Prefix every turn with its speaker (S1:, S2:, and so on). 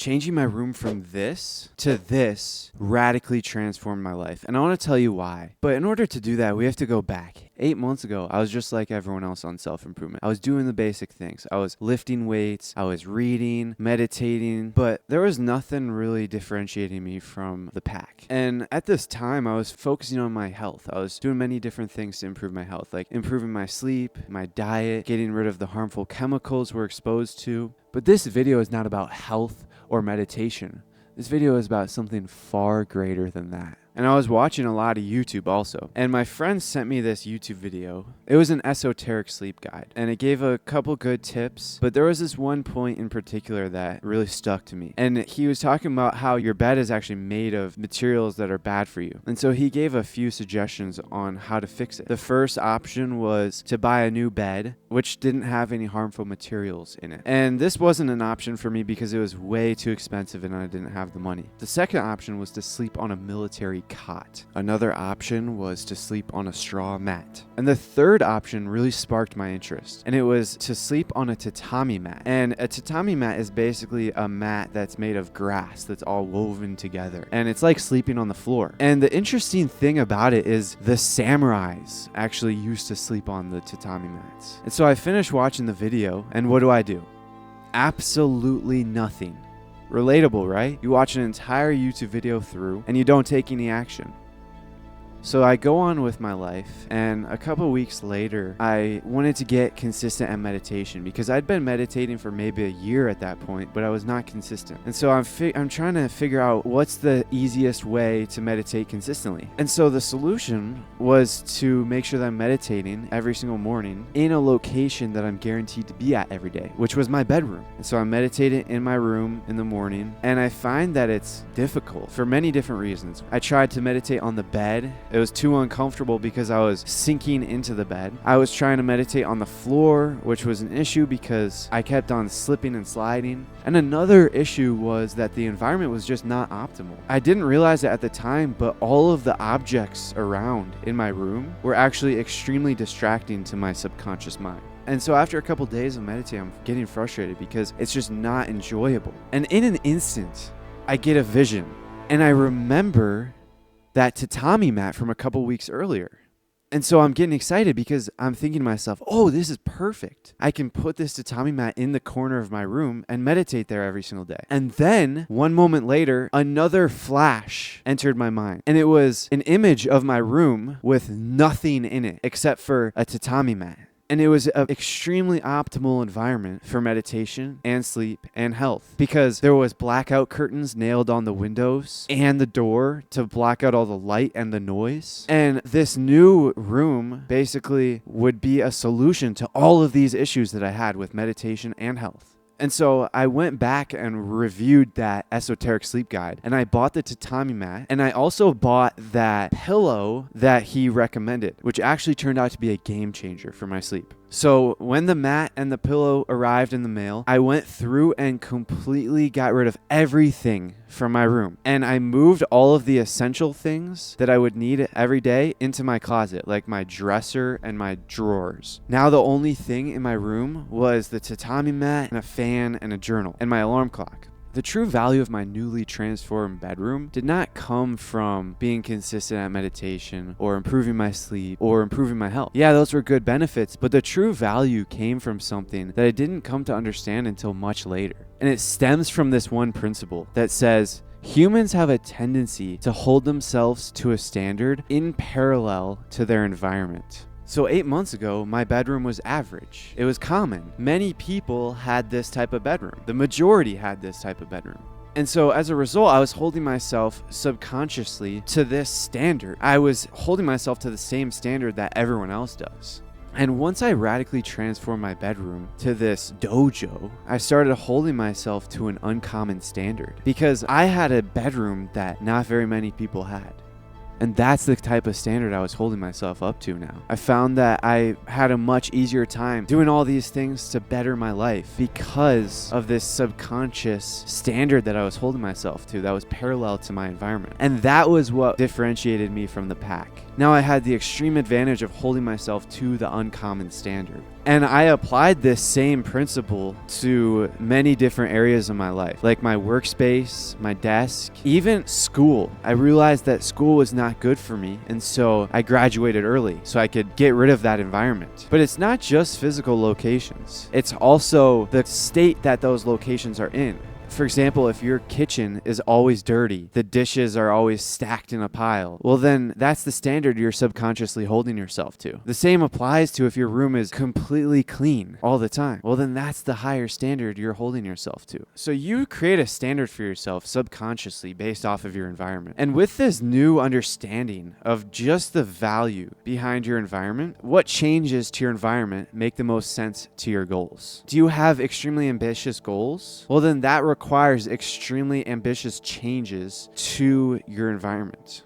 S1: Changing my room from this to this radically transformed my life. And I want to tell you why. But in order to do that, we have to go back. 8 months ago, I was just like everyone else on self-improvement. I was doing the basic things. I was lifting weights, I was reading, meditating, but there was nothing really differentiating me from the pack. And at this time, I was focusing on my health. I was doing many different things to improve my health, like improving my sleep, my diet, getting rid of the harmful chemicals we're exposed to. But this video is not about health or meditation. This video is about something far greater than that. And I was watching a lot of YouTube also. And my friend sent me this YouTube video. It was an esoteric sleep guide. And it gave a couple good tips. But there was this one point in particular that really stuck to me. And he was talking about how your bed is actually made of materials that are bad for you. And so he gave a few suggestions on how to fix it. The first option was to buy a new bed, which didn't have any harmful materials in it. And this wasn't an option for me because it was way too expensive and I didn't have the money. The second option was to sleep on a military cot. Another option was to sleep on a straw mat. And the third option really sparked my interest, and it was to sleep on a tatami mat. And a tatami mat is basically a mat that's made of grass that's all woven together, and it's like sleeping on the floor. And the interesting thing about it is the samurais actually used to sleep on the tatami mats. And so I finished watching the video, and what do? Absolutely nothing. Relatable, right? You watch an entire YouTube video through and you don't take any action. So I go on with my life, and a couple weeks later, I wanted to get consistent at meditation because I'd been meditating for maybe a year at that point, but I was not consistent. And so I'm trying to figure out what's the easiest way to meditate consistently. And so the solution was to make sure that I'm meditating every single morning in a location that I'm guaranteed to be at every day, which was my bedroom. And so I'm meditating in my room in the morning, and I find that it's difficult for many different reasons. I tried to meditate on the bed. It was too uncomfortable because I was sinking into the bed. I was trying to meditate on the floor, which was an issue because I kept on slipping and sliding. And another issue was that the environment was just not optimal. I didn't realize it at the time, but all of the objects around in my room were actually extremely distracting to my subconscious mind. And so after a couple days of meditating, I'm getting frustrated because it's just not enjoyable. And in an instant, I get a vision, and I remember that tatami mat from a couple weeks earlier. And so I'm getting excited because I'm thinking to myself, oh, this is perfect. I can put this tatami mat in the corner of my room and meditate there every single day. And then one moment later, another flash entered my mind. And it was an image of my room with nothing in it except for a tatami mat. And it was an extremely optimal environment for meditation and sleep and health because there was blackout curtains nailed on the windows and the door to block out all the light and the noise. And this new room basically would be a solution to all of these issues that I had with meditation and health. And so I went back and reviewed that esoteric sleep guide, and I bought the tatami mat, and I also bought that pillow that he recommended, which actually turned out to be a game changer for my sleep. So when the mat and the pillow arrived in the mail, I went through and completely got rid of everything from my room. And I moved all of the essential things that I would need every day into my closet, like my dresser and my drawers. Now the only thing in my room was the tatami mat and a fan and a journal and my alarm clock. The true value of my newly transformed bedroom did not come from being consistent at meditation or improving my sleep or improving my health. Yeah, those were good benefits, but the true value came from something that I didn't come to understand until much later. And it stems from this one principle that says, humans have a tendency to hold themselves to a standard in parallel to their environment. So 8 months ago, my bedroom was average. It was common. Many people had this type of bedroom. The majority had this type of bedroom. And so as a result, I was holding myself subconsciously to this standard. I was holding myself to the same standard that everyone else does. And once I radically transformed my bedroom to this dojo, I started holding myself to an uncommon standard because I had a bedroom that not very many people had. And that's the type of standard I was holding myself up to now. I found that I had a much easier time doing all these things to better my life because of this subconscious standard that I was holding myself to that was parallel to my environment. And that was what differentiated me from the pack. Now I had the extreme advantage of holding myself to the uncommon standard. And I applied this same principle to many different areas of my life, like my workspace, my desk, even school. I realized that school was not good for me, and so I graduated early so I could get rid of that environment. But it's not just physical locations. It's also the state that those locations are in. For example, if your kitchen is always dirty, the dishes are always stacked in a pile, well then that's the standard you're subconsciously holding yourself to. The same applies to if your room is completely clean all the time. Well then that's the higher standard you're holding yourself to. So you create a standard for yourself subconsciously based off of your environment. And with this new understanding of just the value behind your environment, what changes to your environment make the most sense to your goals? Do you have extremely ambitious goals? Well then that requires extremely ambitious changes to your environment.